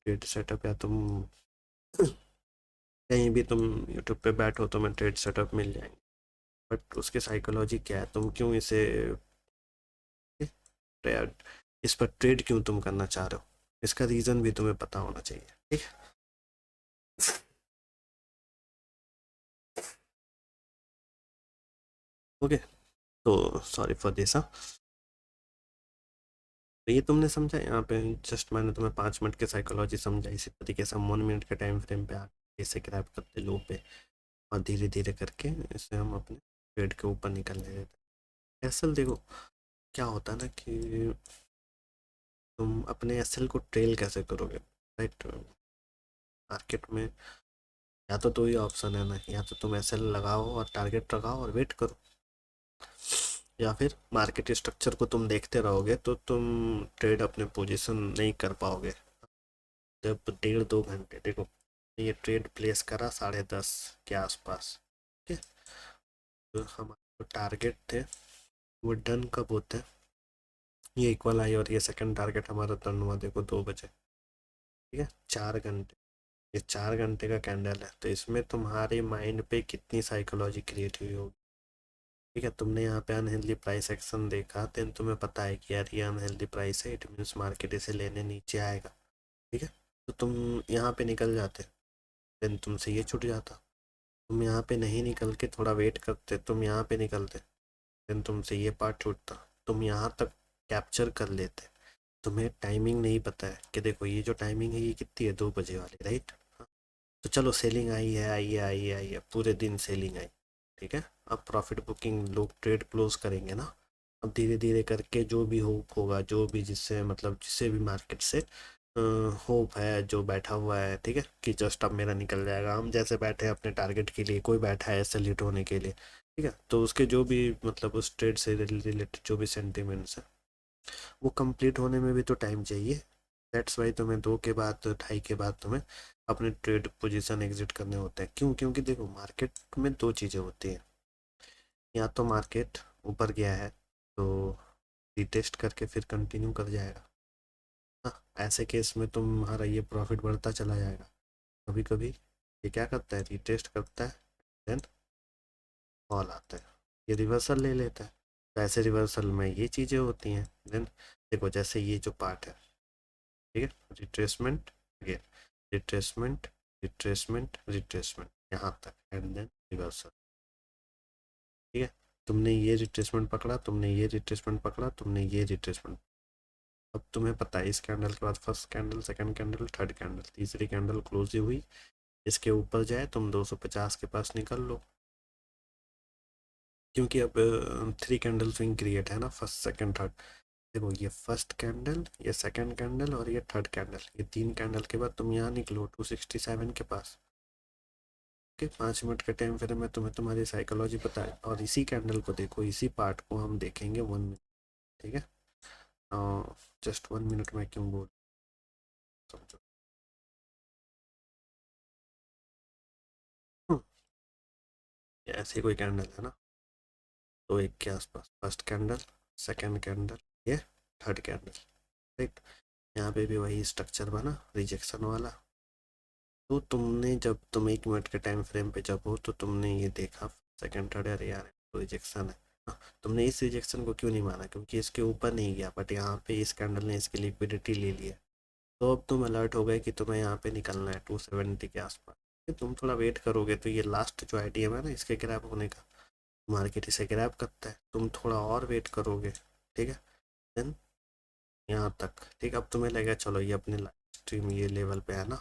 ट्रेड सेटअप या तुम कहीं भी तुम यूट्यूब पे बैठो तो मैं ट्रेड सेटअप मिल जाएंगे, बट उसकी साइकोलॉजी क्या है, तुम क्यों इसे ट्रेड, इस पर ट्रेड क्यों तुम करना चाह रहे हो, इसका रीज़न भी तुम्हें पता होना चाहिए, ठीक। ओके, तो सॉरी फॉर दिस। हाँ, तो ये तुमने समझा यहाँ पे, जस्ट मैंने तुम्हें 5 मिनट की साइकोलॉजी समझा, इसी तरीके से हम 1 मिनट के टाइम फ्रेम पे आके इसे ग्रैब करते लो पे, और धीरे धीरे करके इसे हम अपने पेड़ के ऊपर निकलने देते हैं। असल देखो क्या होता है ना कि तुम अपने एसएल को ट्रेल कैसे करोगे, राइट। मार्केट में या तो दो ही ऑप्शन है ना, या तो तुम एसएल लगाओ और टारगेट लगाओ और वेट करो, या फिर मार्केट स्ट्रक्चर को तुम देखते रहोगे तो तुम ट्रेड अपने पोजीशन नहीं कर पाओगे। जब 1.5 2 घंटे देखो, ये ट्रेड प्लेस करा 10:30 के आसपास, ठीक है, तो हमारे जो टारगेट थे वो डन कब होते हैं, ये इक्वल आई और ये सेकंड टारगेट हमारा डन हुआ देखो 2 बजे, ठीक है, 4 घंटे, ये 4 घंटे का कैंडल है, तो इसमें तुम्हारे माइंड पे कितनी साइकोलॉजी क्रिएट हुई होगी, ठीक है। तुमने यहाँ पे अनहेल्दी प्राइस एक्शन देखा, देन तुम्हें पता है कि यार ये अनहेल्दी प्राइस है, इट मीन्स मार्केट इसे लेने नीचे आएगा, ठीक है, तो तुम यहाँ पे निकल जाते, देन तुमसे ये छूट जाता, तुम यहाँ पे नहीं निकल के थोड़ा वेट करते, तुम यहाँ पे निकलते, देन तुमसे ये पार्ट छूटता, तुम यहाँ तक कैप्चर कर लेते। तुम्हें टाइमिंग नहीं पता है कि देखो ये जो टाइमिंग है ये कितनी है, 2 बजे वाली, राइट। तो चलो सेलिंग आई है, आई है, आई है, आई है, पूरे दिन सेलिंग आई, ठीक है। अब प्रॉफिट बुकिंग लोग ट्रेड क्लोज करेंगे ना। अब धीरे धीरे करके जो भी होप होगा, जो भी जिससे मतलब जिससे भी मार्केट से होप है, जो बैठा हुआ है, ठीक है, कि जस्ट अब मेरा निकल जाएगा, हम जैसे बैठे हैं अपने टारगेट के लिए, कोई बैठा है सेलिट होने के लिए, ठीक है, तो उसके जो भी मतलब उस ट्रेड से रिलेटेड जो भी सेंटिमेंट्स है, वो कंप्लीट होने में भी तो टाइम चाहिए। दैट्स वाई तुम्हें 2 के बाद, 2:30 के बाद तुम्हें अपने ट्रेड पोजीशन एग्जिट करने होते हैं। क्यों? क्योंकि देखो मार्केट में 2 चीज़ें होती हैं, या तो मार्केट ऊपर गया है तो रिटेस्ट करके फिर कंटिन्यू कर जाएगा, हाँ, ऐसे केस में तुम्हारा ये प्रॉफिट बढ़ता चला जाएगा। कभी कभी ये क्या करता है, रिटेस्ट करता है, देन फॉल आता है, ये रिवर्सल ले लेता है। तो ऐसे रिवर्सल में ये चीज़ें होती हैं। देन देखो जैसे ये जो पार्ट है, ठीक है, retracement, again retracement, retracement, retracement, यहाँ तक, एंड देन रिवर्सल, ठीक है। तुमने ये रिट्रेसमेंट पकड़ा, तुमने ये रिट्रेसमेंट पकड़ा, तुमने ये रिट्रेसमेंट, अब तुम्हें पता है इस कैंडल के बाद first candle, second candle, third candle, तीसरी कैंडल क्लोज ही हुई, इसके ऊपर जाए तुम 250 के पास निकल लो, क्योंकि अब 3 कैंडल स्विंग क्रिएट है ना, फर्स्ट सेकंड थर्ड। देखो ये फर्स्ट कैंडल, ये सेकंड कैंडल और ये थर्ड कैंडल, ये 3 कैंडल के बाद तुम यहाँ निकलो 267 के पास के 5 मिनट के टाइम फ्रेम में, तुम्हें तुम्हारी साइकोलॉजी पता है। और इसी कैंडल को देखो, इसी पार्ट को हम देखेंगे 1 मिनट, ठीक है। जस्ट 1 मिनट में क्यों बोल, समझो। हम्म, ये ऐसी कोई कैंडल है ना, तो एक के आसपास फर्स्ट कैंडल, सेकंड कैंडल, ये थर्ड कैंडल, राइट। यहाँ पे भी वही स्ट्रक्चर बना रिजेक्शन वाला। तो तुमने जब तुम 1 मिनट के टाइम फ्रेम पे जब हो तो तुमने ये देखा सेकंड थर्ड, अरे यार तो रिजेक्शन है, हाँ, तुमने इस रिजेक्शन को क्यों नहीं माना, क्योंकि इसके ऊपर नहीं गया, बट यहाँ पे इस कैंडल ने इसकी लिक्विडिटी ले लिया। तो अब तुम अलर्ट हो गए कि तुम्हें यहाँ पे निकलना है 270 के आसपास। तुम थोड़ा वेट करोगे तो ये लास्ट जो आईटीएम है ना इसके क्रैप होने का, मार्केट इसे क्रैप करता है, तुम थोड़ा और वेट करोगे, ठीक है, देन यहाँ तक, ठीक। अब तुम्हें लगेगा चलो ये अपने लाइव स्ट्रीम ये लेवल पे है ना,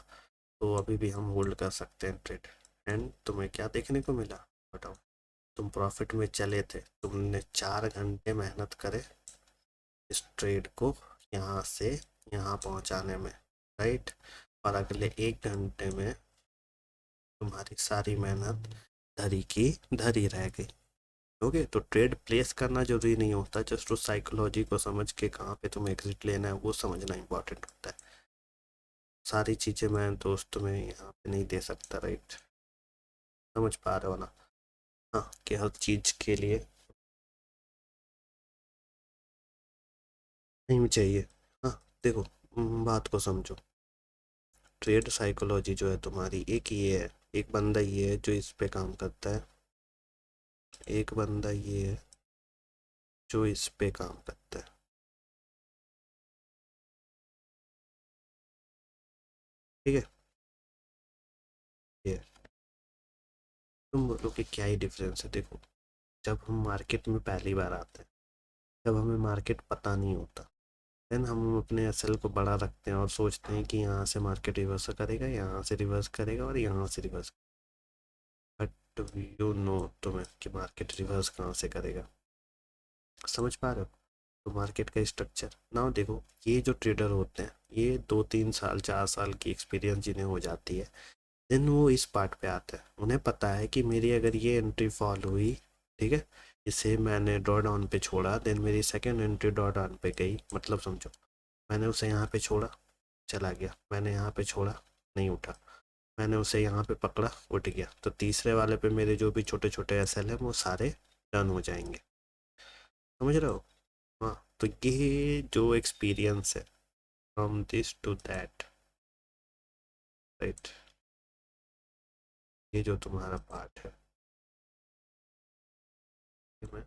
तो अभी भी हम होल्ड कर सकते हैं ट्रेड। एंड तुम्हें क्या देखने को मिला, बताओ। तुम प्रॉफिट में चले थे, तुमने 4 घंटे मेहनत करे इस ट्रेड को यहाँ से यहाँ पहुँचाने में, राइट। और अगले 1 घंटे में तुम्हारी सारी मेहनत धरी की धरी रह गई। ओके, तो ट्रेड प्लेस करना जरूरी नहीं होता, जस्ट उस साइकोलॉजी को समझ के कहाँ पे तुम्हें एग्जिट लेना है वो समझना इंपॉर्टेंट होता है। सारी चीज़ें मैं दोस्त में यहाँ पे नहीं दे सकता, राइट। समझ पा रहे हो ना। हाँ, कि हर चीज़ के लिए नहीं चाहिए। हाँ, देखो, बात को समझो। ट्रेड साइकोलॉजी जो है तुम्हारी, एक ये है, एक बंदा ये है जो इस पे काम करता है, एक बंदा ये है जो इस पे काम करता है, ठीक है। ये तुम बोलो कि क्या ही डिफरेंस है, देखो, जब हम मार्केट में पहली बार आते हैं, जब हमें मार्केट पता नहीं होता, देन हम अपने एसएल को बड़ा रखते हैं और सोचते हैं कि यहाँ से मार्केट रिवर्स करेगा, यहाँ से रिवर्स करेगा और यहाँ से रिवर्स, बट यू नो तुम्हें कि मार्केट रिवर्स कहाँ से करेगा, समझ पा रहे हो। तो मार्केट का स्ट्रक्चर ना देखो, ये जो ट्रेडर होते हैं ये 2-3 साल 4 साल की एक्सपीरियंस जिन्हें हो जाती है, देन वो इस पार्ट पे आते हैं, उन्हें पता है कि मेरी अगर ये एंट्री फॉल हुई, ठीक है, इसे मैंने ड्रॉ डाउन पे छोड़ा, देन मेरी सेकंड एंट्री ड्रॉ डाउन पे गई, मतलब समझो, मैंने उसे यहाँ पे छोड़ा, चला गया, मैंने यहाँ पे छोड़ा, नहीं उठा, मैंने उसे यहाँ पे पकड़ा, उठ गया, तो तीसरे वाले पे मेरे जो भी छोटे छोटे एसएल हैं वो सारे डन हो जाएंगे, समझ रहे हो। हाँ, तो ये जो एक्सपीरियंस है from this to that, right, ये जो तुम्हारा पार्ट है, ये मैं,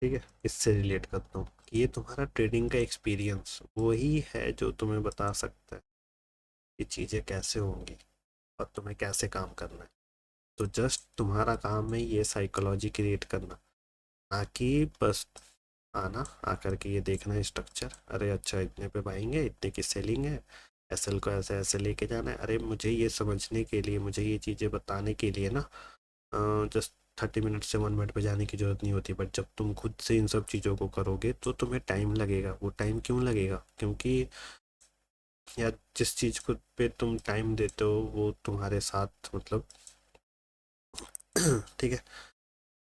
ठीक है, इससे रिलेट करता हूँ कि ये तुम्हारा ट्रेडिंग का एक्सपीरियंस वही है जो तुम्हें बता सकता है कि चीज़ें कैसे होंगी और तुम्हें कैसे काम करना है। तो जस्ट तुम्हारा काम है ये साइकोलॉजी क्रिएट करना, ना कि बस आना आकर के ये देखना स्ट्रक्चर, अरे अच्छा इतने पे पाएंगे, इतने की सेलिंग है, एसएल को ऐसे ऐसे लेके जाना है। अरे मुझे ये समझने के लिए, मुझे ये चीज़ें बताने के लिए ना जस्ट 30 मिनट से 1 मिनट पे जाने की ज़रूरत नहीं होती। बट जब तुम खुद से इन सब चीज़ों को करोगे तो तुम्हें टाइम लगेगा। वो टाइम क्यों लगेगा? क्योंकि यार जिस चीज़ को पे तुम टाइम देते हो वो तुम्हारे साथ मतलब ठीक है,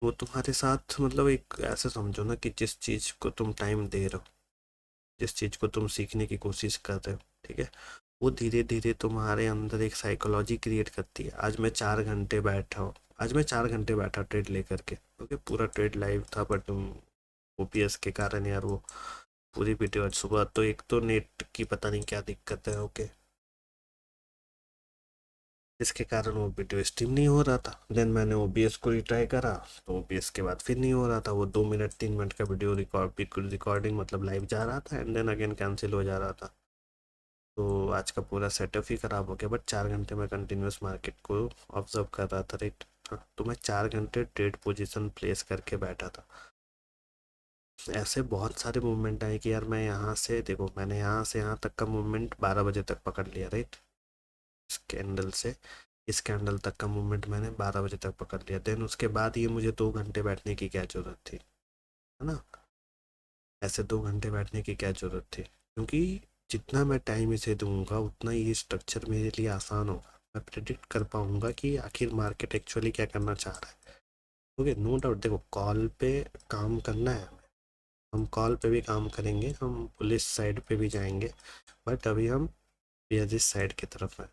वो तुम्हारे साथ मतलब एक ऐसे समझो ना कि जिस चीज़ को तुम टाइम दे रहे हो, जिस चीज़ को तुम सीखने की कोशिश कर रहे हो, ठीक है, वो धीरे धीरे तुम्हारे अंदर एक साइकोलॉजी क्रिएट करती है। आज मैं 4 घंटे बैठा हूँ, आज मैं 4 घंटे बैठा ट्रेड लेकर के, ओके, पूरा ट्रेड लाइव था, बट ओपीएस के कारण यार वो पूरी वीडियो आज सुबह तो एक तो नेट की पता नहीं क्या दिक्कत है, ओके, इसके कारण वो वीडियो स्ट्रीम नहीं हो रहा था। देन मैंने ओबीएस को रिट्राई करा, तो ओबीएस के बाद फिर नहीं हो रहा था। वो 2 मिनट 3 मिनट का वीडियो रिकॉर्डिंग मतलब लाइव जा रहा था एंड देन अगेन कैंसिल हो जा रहा था। तो आज का पूरा सेटअप ही ख़राब हो गया। बट 4 घंटे मैं कंटिन्यूस मार्केट को ऑब्जर्व कर रहा था, राइट। हाँ, तो मैं 4 घंटे ट्रेड पोजीशन प्लेस करके बैठा था। ऐसे बहुत सारे मूवमेंट आए कि यार मैं यहाँ से देखो, मैंने यहाँ से यहाँ तक का मूवमेंट 12 बजे तक पकड़ लिया, राइट। इस कैंडल से इस कैंडल तक का मूवमेंट मैंने 12 बजे तक पकड़ लिया। देन उसके बाद ये मुझे 2 घंटे बैठने की क्या ज़रूरत थी, है ना? ऐसे 2 घंटे बैठने की क्या ज़रूरत थी? क्योंकि जितना मैं टाइम इसे दूंगा उतना ये स्ट्रक्चर मेरे लिए आसान होगा। मैं प्रिडिक्ट कर पाऊंगा कि आखिर मार्केट एक्चुअली क्या करना चाह रहा है। ओके, नो डाउट, देखो कॉल पे काम करना है हमें, हम कॉल पे भी काम करेंगे, हम पुलिस साइड पे भी जाएंगे, बट अभी हम बेसिस साइड की तरफ हैं।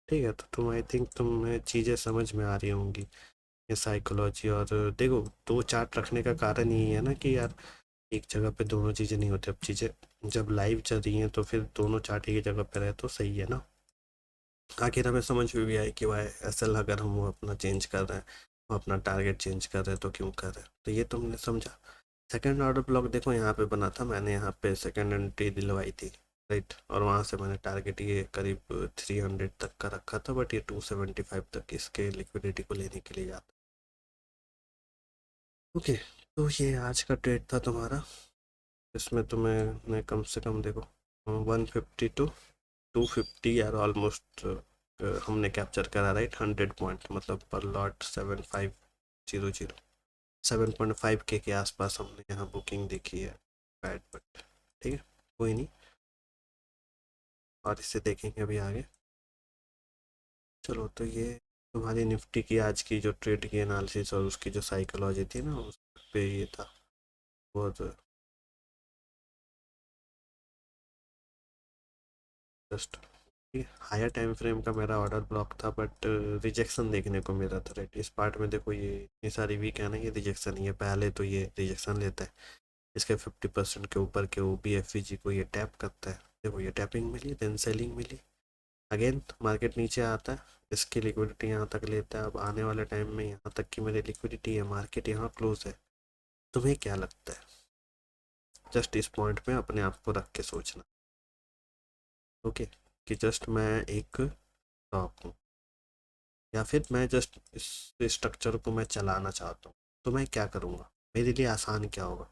ठीक है, तो तुम आई थिंक तुम्हें चीज़ें समझ में आ रही होंगी, ये साइकोलॉजी। और देखो, दो चार्ट रखने का कारण यही है ना कि यार एक जगह पे दोनों चीज़ें नहीं होती। अब चीज़ें जब लाइव चल रही हैं तो फिर दोनों चार्ट एक ही जगह पे रहे तो सही है ना। आखिर हमें समझ में भी आई कि वाई एसएल अगर हम वो अपना चेंज कर रहे हैं, हम अपना टारगेट चेंज कर रहे हैं, तो क्यों कर रहे हैं, तो ये तुमने समझा। सेकंड ऑर्डर ब्लॉक देखो यहाँ पे बना था, मैंने यहाँ पे सेकंड एंट्री दिलवाई थी, राइट। और वहाँ से मैंने टारगेट ये करीब 300 तक का रखा था, बट ये 275 तक इसके लिक्विडिटी को लेने के लिए जाता। ओके, तो ये आज का ट्रेड था तुम्हारा। इसमें तुम्हें कम से कम देखो 150 to 250 यार ऑलमोस्ट हमने कैप्चर करा, राइट। 100 पॉइंट मतलब पर लॉट 7500, 7.5K के आसपास हमने यहाँ बुकिंग देखी है। बैड बट ठीक है, कोई नहीं, और इसे देखेंगे अभी आगे। चलो, तो ये तुम्हारी निफ्टी की आज की जो ट्रेड की एनालिसिस और उसकी जो साइकोलॉजी थी ना, उस पे ये था बहुत जस्ट। हायर टाइम फ्रेम का मेरा ऑर्डर ब्लॉक था, बट रिजेक्शन देखने को मिला था, राइट। इस पार्ट में देखो ये सारी वीक है ना, ये रिजेक्शन ही है। पहले तो ये रिजेक्शन लेता है, इसके 50% के ऊपर के ओ बी एफ जी को ये टैप करता है। देखो ये टैपिंग मिली, देन सेलिंग मिली, अगेन मार्केट नीचे आता है, इसकी लिक्विडिटी यहाँ तक लेता है। अब आने वाले टाइम में यहाँ तक की मेरी लिक्विडिटी है, मार्केट यहाँ क्लोज है। तुम्हें क्या लगता है? जस्ट इस पॉइंट में अपने आप को रख के सोचना, ओके, कि जस्ट मैं एक टॉप हूँ, या फिर मैं जस्ट इस स्ट्रक्चर को मैं चलाना चाहता हूँ, तो मैं क्या करूँगा, मेरे लिए आसान क्या होगा।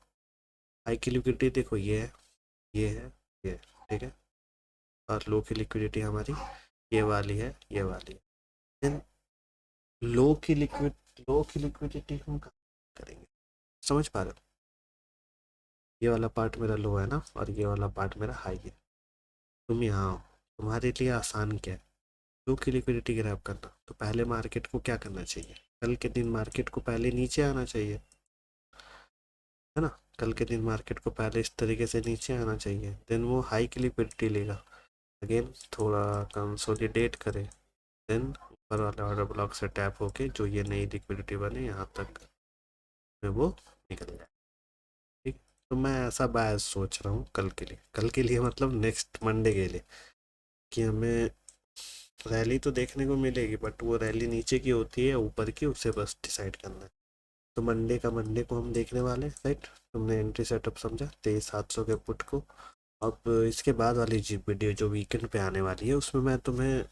हाई की लिक्विडिटी देखो, ये है, ये है, ये है, ठीक है। और लो की लिक्विडिटी हमारी ये वाली है, ये वाली है। देन लो की लिक्विडिटी हम कहाँ करेंगे, समझ पा रहे हो? ये वाला पार्ट मेरा लो है ना, और ये वाला पार्ट मेरा हाई है। तुम यहाँ हो, तुम्हारे लिए आसान क्या है? लो की लिक्विडिटी ग्रैब करना। तो पहले मार्केट को क्या करना चाहिए? कल के दिन मार्केट को पहले नीचे आना चाहिए, है ना। कल के दिन मार्केट को पहले इस तरीके से नीचे आना चाहिए, देन वो हाई की लिक्विडिटी लेगा, अगेन थोड़ा कंसोलिडेट करे, देन ऊपर वाले ऑर्डर ब्लॉक से टैप होके जो ये नई लिक्विडिटी बने यहाँ तक में वो निकल जाए, ठीक। तो मैं ऐसा बायस सोच रहा हूँ कल के लिए मतलब नेक्स्ट मंडे के लिए, कि हमें रैली तो देखने को मिलेगी, बट वो रैली नीचे की होती है ऊपर की, उसे बस डिसाइड करना है। तो मंडे को हम देखने वाले हैं, राइट। तुमने एंट्री सेटअप समझा 23,700 के पुट को, अब इसके बाद वाली जी वीडियो जो वीकेंड पे आने वाली है उसमें मैं तुम्हें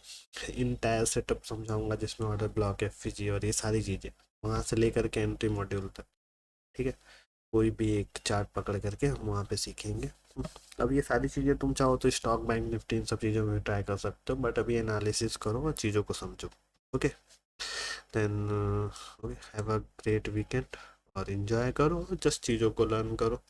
इंटायर सेटअप समझाऊंगा, जिसमें ऑर्डर ब्लॉक, एफपीजी और ये सारी चीज़ें वहाँ से लेकर के एंट्री मॉड्यूल तक। ठीक है, कोई भी एक चार्ट पकड़ करके हम वहाँ पे सीखेंगे। अब ये सारी चीज़ें तुम चाहो तो स्टॉक, बैंक निफ्टी, इन सब चीज़ों में ट्राई कर सकते हो, बट अभी एनालिसिस करो और चीज़ों को समझो। Okay, then okay, have a great weekend और इन्जॉय करो, जस्ट चीज़ों को लर्न करो।